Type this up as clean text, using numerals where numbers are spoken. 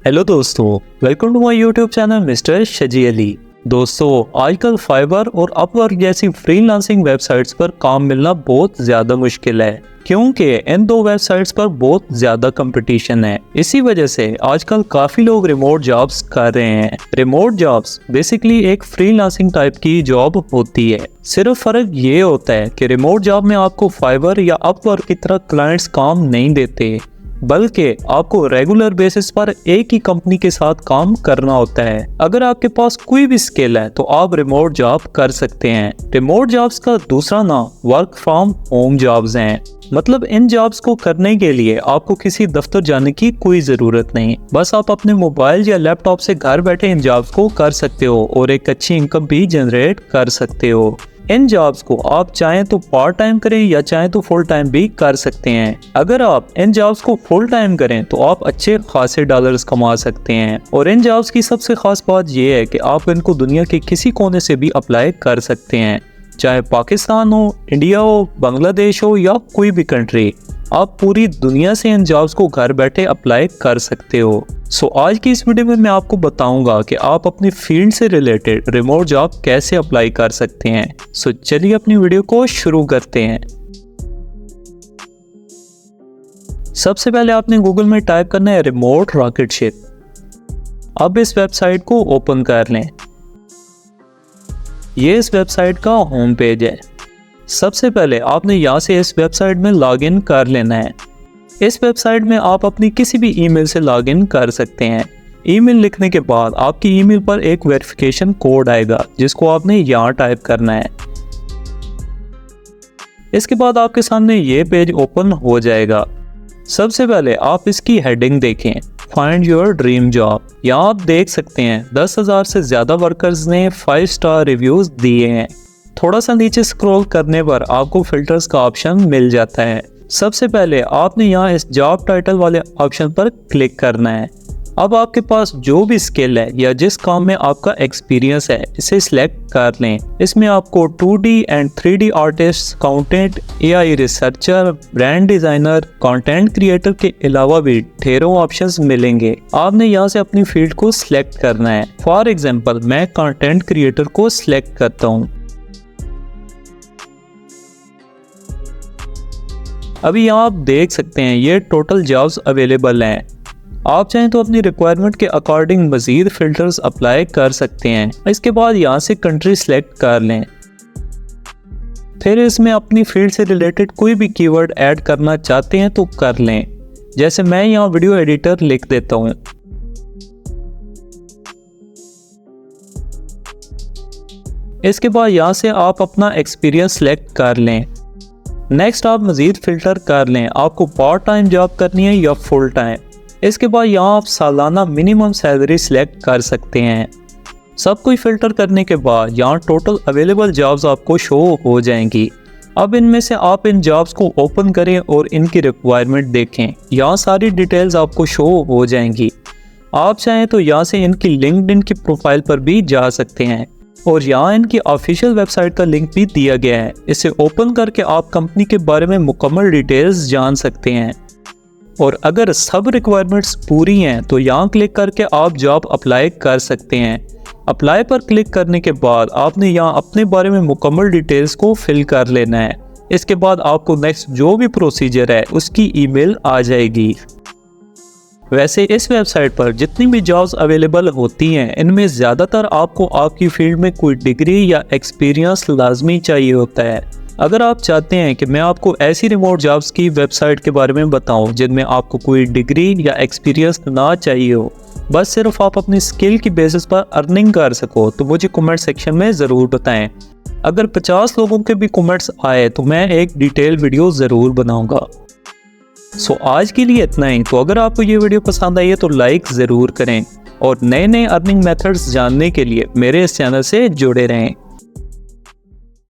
Hello दोस्तों, welcome to my YouTube channel mister Shaji Ali. दोस्तों, आजकल फाइवर और अपवर्क जैसी फ्रीलांसिंग वेबसाइट्स पर काम मिलना बहुत ज़्यादा मुश्किल है क्योंकि इन दो वेबसाइट्स पर बहुत ज़्यादा कंपटीशन है। इसी वजह से आजकल काफ़ी लोग रिमोट जॉब्स कर रहे हैं। रिमोट जॉब्स बेसिकली एक फ्रीलांसिंग टाइप की जॉब होती है। सिर्फ फ़र्क ये होता है कि रिमोट जॉब में आपको फाइवर या अपवर्क की तरह क्लाइंट्स काम नहीं देते, बल्कि आपको रेगुलर बेसिस पर एक ही कंपनी के साथ काम करना होता है। अगर आपके पास कोई भी स्किल है तो आप रिमोट जॉब कर सकते हैं। रिमोट जॉब्स का दूसरा नाम वर्क फ्रॉम होम जॉब्स हैं। मतलब इन जॉब्स को करने के लिए आपको किसी दफ्तर जाने की कोई ज़रूरत नहीं, बस आप अपने मोबाइल या लैपटॉप से घर बैठे इन जॉब्स को कर सकते हो और एक अच्छी इनकम भी जनरेट कर सकते हो। इन जॉब्स को आप चाहें तो पार्ट टाइम करें या चाहें तो फुल टाइम भी कर सकते हैं। अगर आप इन जॉब्स को फुल टाइम करें तो आप अच्छे खासे डॉलर्स कमा सकते हैं। और इन जॉब्स की सबसे खास बात यह है कि आप इनको दुनिया के किसी कोने से भी अप्लाई कर सकते हैं, चाहे पाकिस्तान हो, इंडिया हो, बांग्लादेश हो या कोई भी कंट्री। आप पूरी दुनिया से इन जॉब्स को घर बैठे अप्लाई कर सकते हो। आज की इस वीडियो में मैं आपको बताऊंगा कि आप अपनी फील्ड से रिलेटेड रिमोट जॉब कैसे अप्लाई कर सकते हैं। चलिए अपनी वीडियो को शुरू करते हैं। सबसे पहले आपने गूगल में टाइप करना है रिमोट रॉकेट शिप। अब इस वेबसाइट को ओपन कर लें। ये इस वेबसाइट का होम पेज है। सबसे पहले आपने यहाँ से इस वेबसाइट में लॉगिन कर लेना है। इस वेबसाइट में आप अपनी किसी भी ईमेल से लॉगिन कर सकते हैं। ईमेल लिखने के बाद आपकी ईमेल पर एक वेरिफिकेशन कोड आएगा जिसको आपने यहाँ टाइप करना है। इसके बाद आपके सामने ये पेज ओपन हो जाएगा। सबसे पहले आप इसकी हेडिंग देखें, फाइंड योर ड्रीम जॉब। यहाँ आप देख सकते हैं 10,000 से ज़्यादा वर्कर्स ने 5 स्टार रिव्यूज़ दिए हैं। थोड़ा सा नीचे स्क्रॉल करने पर आपको फिल्टर्स का ऑप्शन मिल जाता है। सबसे पहले आपने यहाँ इस जॉब टाइटल वाले ऑप्शन पर क्लिक करना है। अब आपके पास जो भी स्किल है या जिस काम में आपका एक्सपीरियंस है इसे सिलेक्ट कर लें। इसमें आपको 2D and 3D artist, accountant, AI researcher, brand designer, content creator के अलावा भी ढेरों ऑप्शंस मिलेंगे। आपने यहाँ से अपनी फील्ड को सिलेक्ट करना है। फॉर एग्जाम्पल मैं कंटेंट क्रिएटर को सिलेक्ट करता हूँ। अभी यहाँ आप देख सकते हैं ये टोटल जॉब्स अवेलेबल हैं। आप चाहें तो अपनी रिक्वायरमेंट के अकॉर्डिंग मज़ीद फिल्टर्स अप्लाई कर सकते हैं। इसके बाद यहाँ से कंट्री सेलेक्ट कर लें। फिर इसमें अपनी फील्ड से रिलेटेड कोई भी कीवर्ड ऐड करना चाहते हैं तो कर लें। जैसे मैं यहाँ वीडियो एडिटर लिख देता हूँ। इसके बाद यहाँ से आप अपना एक्सपीरियंस सेलेक्ट कर लें। नेक्स्ट आप मज़ीद फ़िल्टर कर लें, आपको पार्ट टाइम जॉब करनी है या फुल टाइम। इसके बाद यहाँ आप सालाना मिनिमम सैलरी सिलेक्ट कर सकते हैं। सब कुछ फ़िल्टर करने के बाद यहाँ टोटल अवेलेबल जॉब्स आपको शो हो जाएंगी। अब इनमें से आप इन जॉब्स को ओपन करें और इनकी रिक्वायरमेंट देखें। यहाँ सारी डिटेल्स आपको शो हो जाएंगी। आप चाहें तो यहाँ से इनकी लिंक्डइन की प्रोफाइल पर भी जा सकते हैं और यहाँ इनकी ऑफिशियल वेबसाइट का लिंक भी दिया गया है। इसे ओपन करके आप कंपनी के बारे में मुकम्मल डिटेल्स जान सकते हैं। और अगर सब रिक्वायरमेंट्स पूरी हैं तो यहाँ क्लिक करके आप जॉब अप्लाई कर सकते हैं। अप्लाई पर क्लिक करने के बाद आपने यहाँ अपने बारे में मुकम्मल डिटेल्स को फिल कर लेना है। इसके बाद आपको नेक्स्ट जो भी प्रोसीजर है उसकी ईमेल आ जाएगी। वैसे इस वेबसाइट पर जितनी भी जॉब्स अवेलेबल होती हैं इनमें ज़्यादातर आपको आपकी फील्ड में कोई डिग्री या एक्सपीरियंस लाजमी चाहिए होता है। अगर आप चाहते हैं कि मैं आपको ऐसी रिमोट जॉब्स की वेबसाइट के बारे में बताऊं जिनमें आपको कोई डिग्री या एक्सपीरियंस ना चाहिए हो, बस सिर्फ आप अपनी स्किल की बेसिस पर अर्निंग कर सको, तो मुझे कमेंट सेक्शन में ज़रूर बताएं। अगर 50 लोगों के भी कमेंट्स आए तो मैं एक डिटेल वीडियो ज़रूर बनाऊँगा। आज के लिए इतना ही। तो अगर आपको ये वीडियो पसंद आई है तो लाइक ज़रूर करें और नए नए अर्निंग मेथड्स जानने के लिए मेरे इस चैनल से जुड़े रहें।